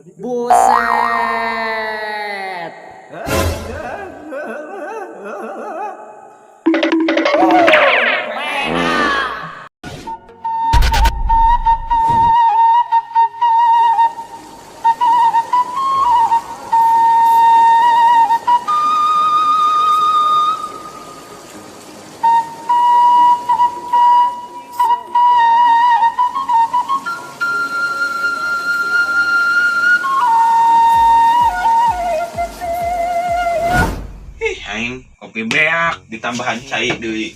Buset. Aing kopi beak ditambahan cai deui.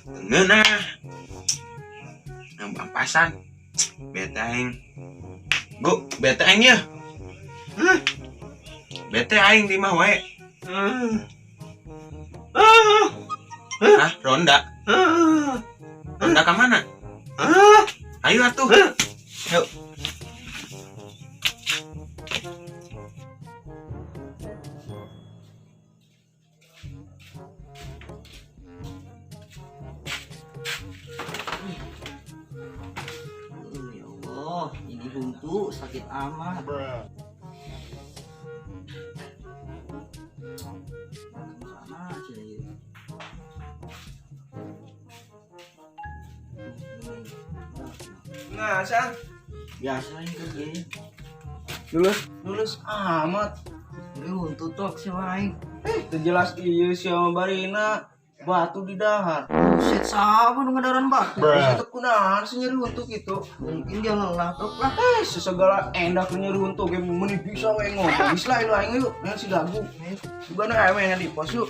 Tengeun ah. Nambah pasan. Bete aing. Gu, bete aing ya. Bete aing di mah wae. Hah, ronda. Ronda ka mana? Ayo atuh. Yuk. Ya Allah, ini buntu sakit amat. Sana aja ya. Nah, Sang, Biasa ini kerja. lulus amat. Ini buntu tok si waing. Terjelas iya si sama Barina batu di dahar. Buset sabar nu ngadaran batu. Bisa tekunahan sih nyeri untuk itu. Mungkin dia lelah tok lah. Sesegala endak nyeri untuk game meni bisa we ngomong. Islah lu aing yuk, nang si gagu. Gimana ae main di pos yuk.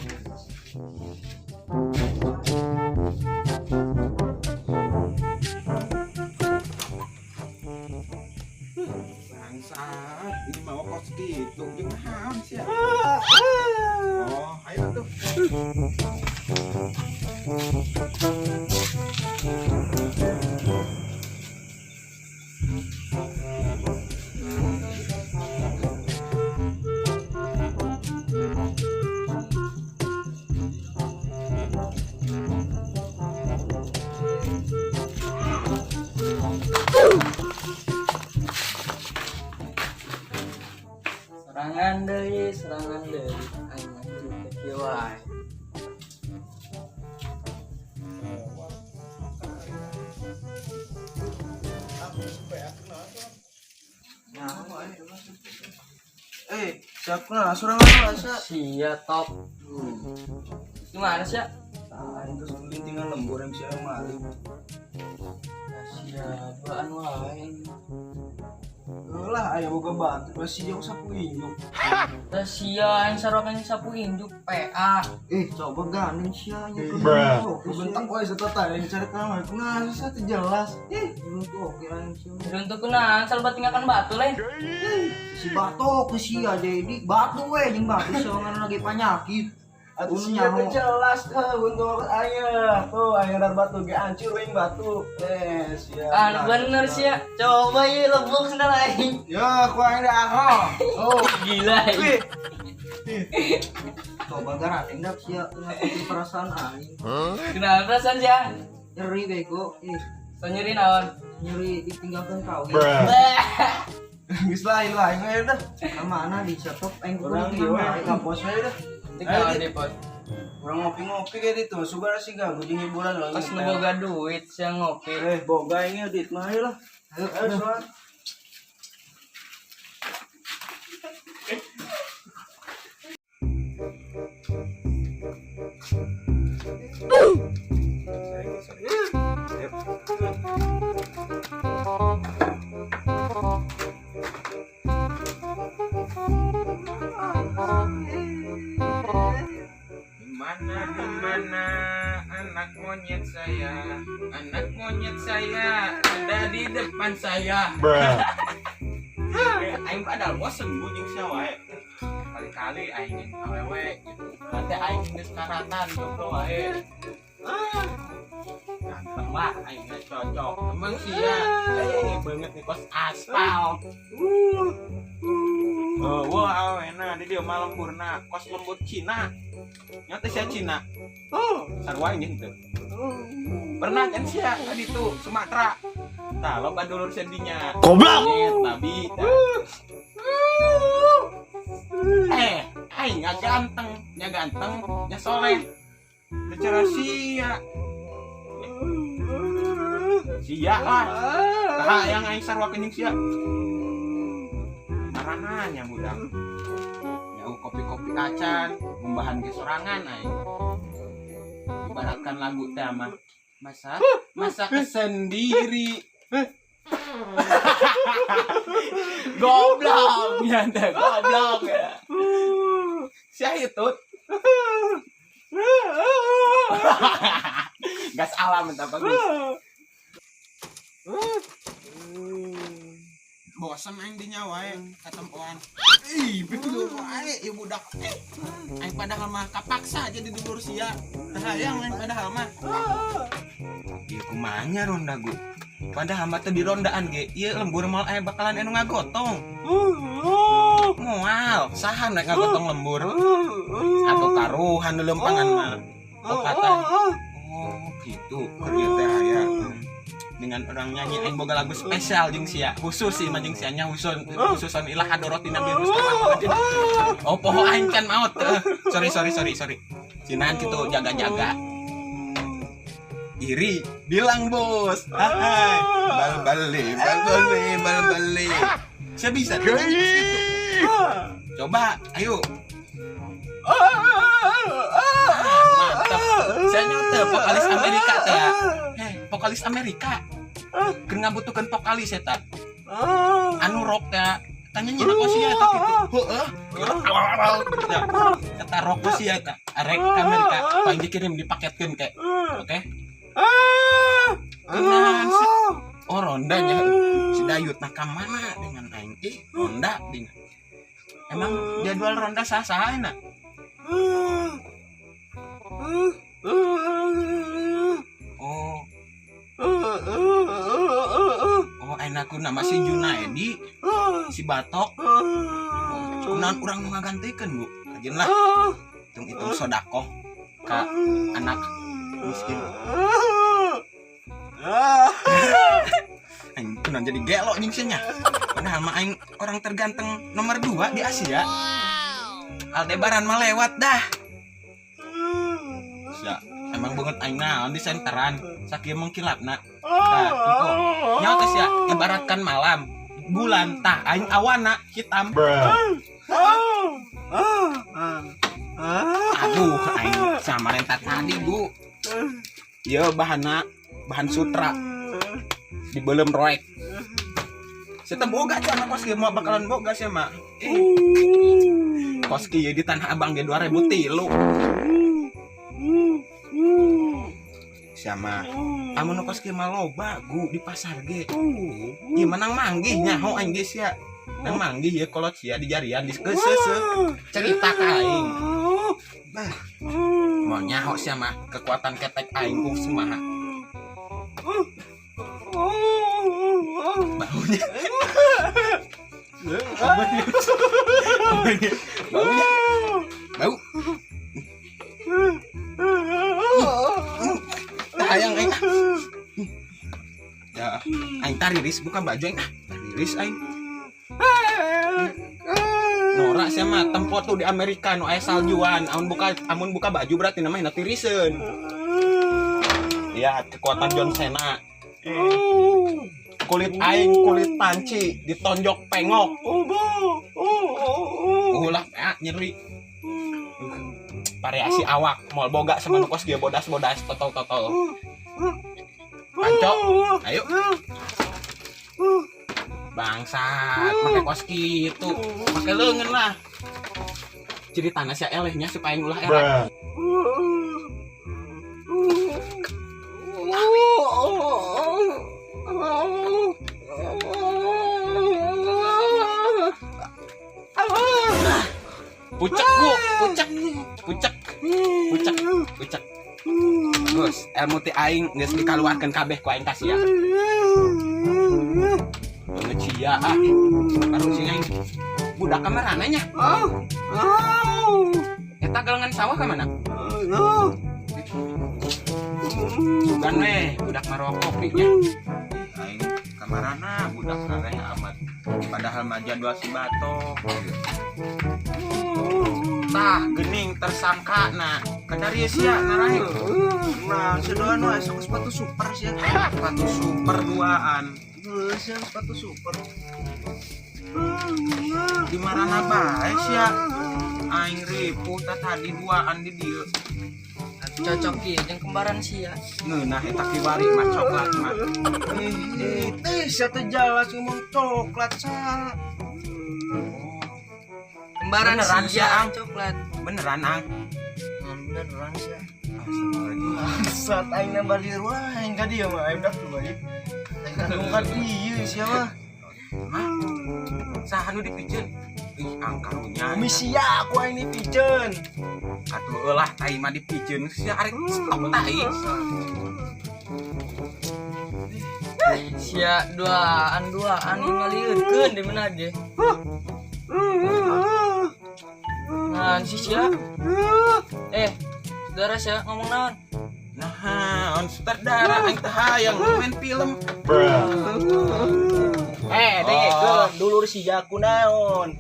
Bangsat, ini mau kos gitu, jeung naon sia. Oh, ayo tuh. Serangan deui. Aing mah teh kieu wae. Siapa sorangan asa? Sia top. Gimana sih? Aing terus tinggal lembur yang bisa mali. Sia baan wae. Lah aya boga batu masih jauh sapu induk. Tah sia aing sarokan sapu induk PA. Coba gandeng sia nya. Bentak wae satata yang cari kamar. Nah, saya teh jelas. Lu tuh oke aing sia. Untuk keunaan salbat tinggalkan batu lain. Si batok ke sia jadi batu we jeung batu sorangan lagi panyakit. Atuh sia teh jelas untuk aya. Tuh aya dar batu ge hancur we batu. Sia. Ah bener sia. Coba ye lebok sendal aing. Ya, ku aing da ahoh. Oh, Gila. coba gara tindak sia ngerti perasaan aing. Kenapa perasaan sia? Nyeri bego. Nyeri naon? Nyeri ditinggalkan kau. Geus lain aing we dah. Ka mana di stop aing kurang ieu we ka pos we dah. Tinggal di pos. Urang ngopi-ngopi ge ditu, sugar sih ganggu jeung hiburan lah. Pas nu boga duit sia ngopi. Boga aing dit mah lah. Ayo soal. Dimana anak monyet saya ada di depan saya. Aing padahal bosen bujing sia wae. Kali-kali aing awewe gitu. Nanti aing geus karatan jomblo wae. Ganteng lah aing geus cocok. Emang sia banget nih kos aspal. Wah, enak di dia malam purna kos lembut Cina. Nyata sia Cina. Sarwa ini tuh. Pernah kan sia tadi tuh Sumatera. Tah, loba dulur sedinya. Goblok. Tapi aing ganteng, nya soleh. Bicara sia. Sia lah. Tah yang aing sarwa kening sia. Marananya budak. Jauh kopi-kopi acan, membahan ke sorangan aing. Ibaratkan lagu teh mah masak sendiri. Goblok, nyanda goblok ya. Sia itu. Gas alam entah bagus. Bosan aing di nyawa katempoan. Betul wae ieu budak. Aing padahal mah kapaksa jadi dulur sia. Hayang aing padahal mah. Ieu kumaha nya ronda gu. Padahal mah teu di rondaan ge, ieu lembur mal aya bakalan anu ngagotong. Moal, saha nek ngagotong lembur? Atau karuhan lempangan mah. Opatan. Oh, gitu. Keur teh aya. Dengan orang nyanyi aing boga lagu spesial jeung sia khusus sih mah jeung sia nya khususan ilah hadorotina virus oh poho aing can maot sorry cinan kitu jaga-jaga iri bilang bos hai bal-bali sia bisa coba ayo mantap saya nyote vokalis Amerika teh vokalis Amerika keur ngabutuhkeun vokalis eta anu rock teh tanya nyina sia eta kitu heueuh eta rock sia eta arek ka Amerika paling dikirim dipaketkeun ke oke oh rondanya si Dayut nah ka mana dengan aing ronda dengan emang jadwal ronda saha enak aku nama si Junaedi si Batok kunaon urang nu ngagantikeun Bu ajeun lah hitung-hitung sodakoh ka anak miskin aing kunaon jadi gelo jeung sia nya padahal mah aing orang terganteng nomor 2 di Asia Aldebaran mah lewat dah sia emang banget aing naon di senteran sakieu mengkilapna tah engko nyawa teh sia ibaratkan malam bulan tah aing awana hitam aduh aing samarenta tadi Bu ieu bahan sutra dibelem roek sia teh boga cenah kos kieu mah bakalan boga sia mah kos kieu di Tanah Abang ge 2003 sama amun kos kieu mah loba Gu di pasar ge ieu menang manggih nyaho aing ge sia nang manggih ieu kolot sia di jarian di cerita ka aing moal nyaho sia mah kekuatan ketek aing ku kumaha baunya bau hayang aing ya aing tariris bukan baju aing tariris aing norak sia mah tempo tuh di Amerika nu aya saljuan amun buka baju berarti namanya tiriseun ya kekuatan John Cena kulit aing kulit panci ditonjok pengok ulah nyeri variasi awak moal boga sama kos dia bodas-bodas totol panco ayo bangsat make kos kitu make leungeun lah ceritana sia elehnya supaya ngulah eleh pucek Gus ilmu ti aing geus dikaluarkeun kabeh ku aing kasih ya nu cia baru sing aing budak kamar anehnya. Eta galengan sawah ke mana? Bukan budak marwah kopinya. Aing kamarana budak aneh amat. Padahal mah jadwal si Batok. Tah gening tersangka na kadari sia ngarahe. Nah, sedoan we sok sepatu super sia. Sepatu super duaan. Sia sepatu super. Di marana bae sia. Aing ripuh tadi duaan di dieu. Cocok ieu jeung kembaran sia. Ngeunah eta kiwari mah coklat mah. Teh sia teh jelas ngomong coklat sa. Kembaran Beneran sia sia, Ang. coklat. Beneran Ang. Beneran sia. Astagfirullahaladzim. Saat aing nambah di rumah aing ka dieu mah aing dak tuh bae. Aing kandung ka dieu sia mah. Hah? Saha nu dipikeun? Ih, angkarunya. Misia aku aing dipiceun. Atuh eulah tai mah dipikeun sia arek stop tai. Sia duaan ini ngalieukeun di mana ge. Nah, si sia. Saudara sia ngomong naon? Nah, on sutradara aing teh hayang main film. Dengekeun dulur sia ku naon.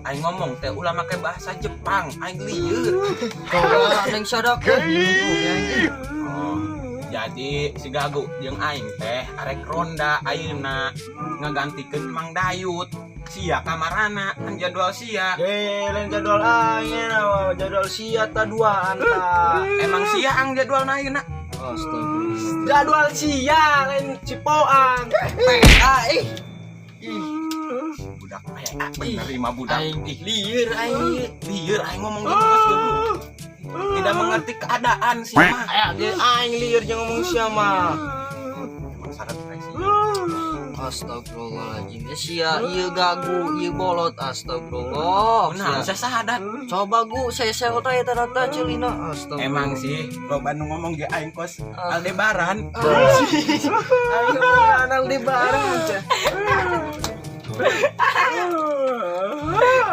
Aing ngomong teh ulah make bahasa Jepang, aing lieur. Kalau neng sadok. Jadi si Gagu jeung aing teh arek ronda ayeuna ngagantikeun Mang Dayut. Sia kamarana kan jadwal sia. Lain jadwal aing jadwal sia ta duaan ta. Emang sia ang jadwal ayeuna. Astaga. Jadwal sia lain cipoang. Budak bener mah budak. Aing lieur aing. Lieur aing ngomong gitu pas dulu. Tidak mengerti keadaan sih mah. Aing lieur jeung ngomong sia mah. Emang syarat sih. Astagfirullahaladzim. Ya sia ieu gagu, ieu bolot. Astagfirullah. Nah, saya sahadat. Coba gu saya teh eta rata ceulina. Astagfirullah. Emang sih lo Bandung ngomong ge aing kos Aldebaran. Aing anak di barang.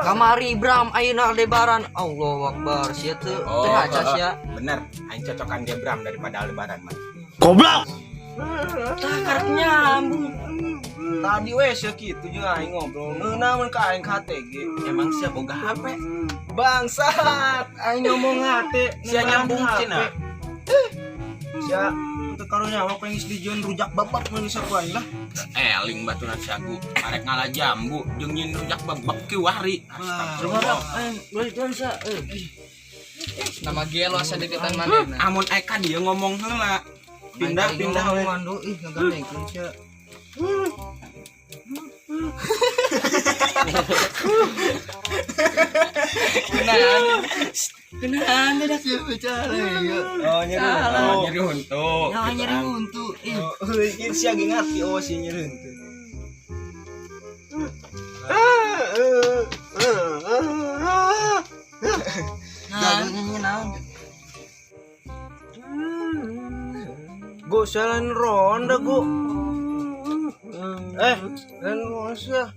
Kamari Bram ayeuna Aldebaran. Allahu Akbar. Sia teu teu aca sia. Bener, aing cocokan dia Bram daripada Aldebaran mah. Goblok. Tah karek nyambung. Tadi we sia kitu jeung aing ngobrol. Neuna mun ka aing KTG. Emang sia boga HP? Bangsat, aing ngomong hate. Sia nyambung cenah. Sia teu karunya mah pengis dijieun rujak babak mun bisa ku aing lah. Eling baturan sagu, arek ngalah jambu jeung nyin rujak babak kiwari. Astagfirullah. Balikan sa. Nama gelo asa deketan manehna. Amun eka dia ngomong heula. Pindah we. Mandu ih ngagandengkeun sia. Kenaan dah sia bicara ya. Oh Nyeri huntu. Ya nyeri huntu. Ieu sia ge ngarti oh si nyeri huntu. Gagunya naon? Go jalan ronda go. Dan sia.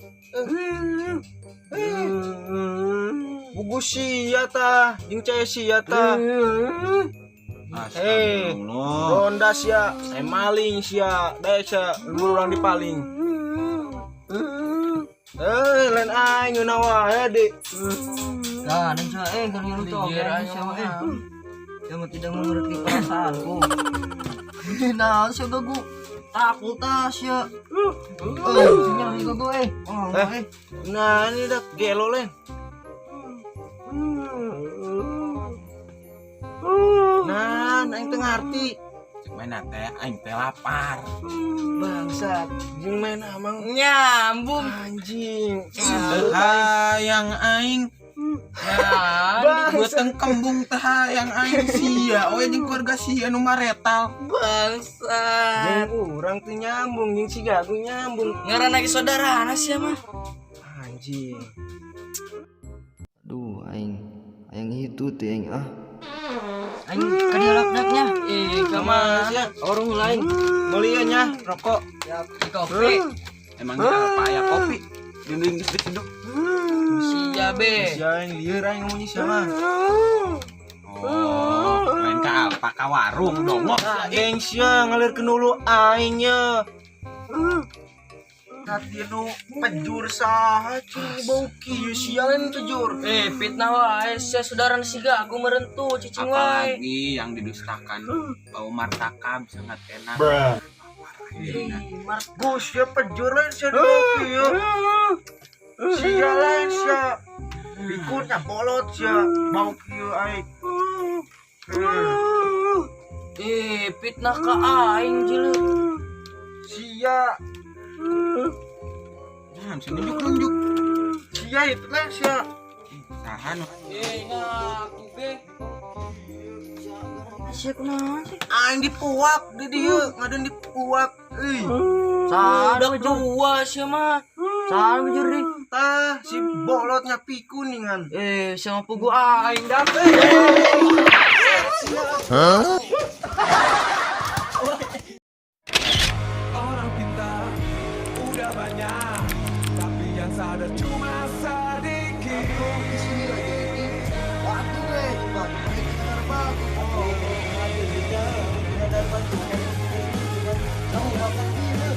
Bugu sia ta, jeung caya sia ta. Ronda sia, maling sia, daek sia urang dipaling. Lain aing ngeuna wae, Dik. Nah, dan saya kalau itu saya tidak mengerti perasaanku. Nah, saya gagu takut tasya. Sinyal juga gue. Nah ini dah gelo len. Nah, aing teu ngarti. Cek mana teh aing teh lapar. Bangsat, jeung main amang Nyambung. anjing. Hayang aing buateng kembung teh hayang aing sia we jeung keluarga sia nu maretal. Bangsa. Jeung urang teu nyambung, jeung si Gagu nyambung. Ngaranna ge saudarana sia mah. Anjing. Aduh, aing itu teh aing Aing kadiolak-daknya. Sama sia orang lain. Meuli nya rokok. Kopi. Emang apa aya kopi? Dinding diseduk. Sia be. Sia yang liar aing ngomongnya siapa? Oh, main ke apa? Ke warung dong. Geng sia ngalir ke nulu aingnya. Nanti nu pejur saha cuy bau kieu sialan pejur. Fitnah wae sia saudara siga aku merentu cicing wae. Apalagi yang didustakan bau martakam sangat enak. Gus ya pejur lain sia di bau kieu. Sia lain sia. Ikutnya bolot sia bau kieu aing. Fitnah ka aing jileuk. Sia. Jangan sini nunjuk. Sia itu lain sia. Tahan. Ngaku be. Sia kunaon sih? Aing dipuak di dieu, ngaden dipuak. Euy. Udah jua sia mah. Saha bujur deui. Tah si bolotnya pikun ningan. Sama pugu aing dah. Orang pintar udah banyak, tapi yang sadar cuma sedikit. Di sini lagi ini batu batu. Kamu makan dulu.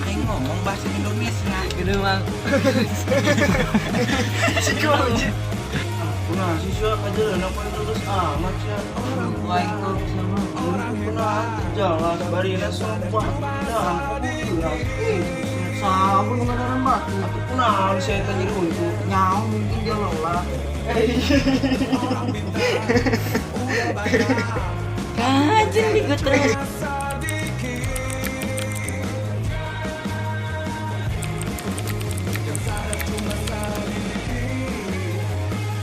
Aing ngomong bahasa Indonesia. Gede mang. Nah, siswa aja kenapa terus amat ya? Aing tuh sama. Pernah jelas barina sumpah. Dah, sabun kemana batu? Aku kenal saya tanya dulu itu. Nyawa mungkin dia lelah. Kajen di terus.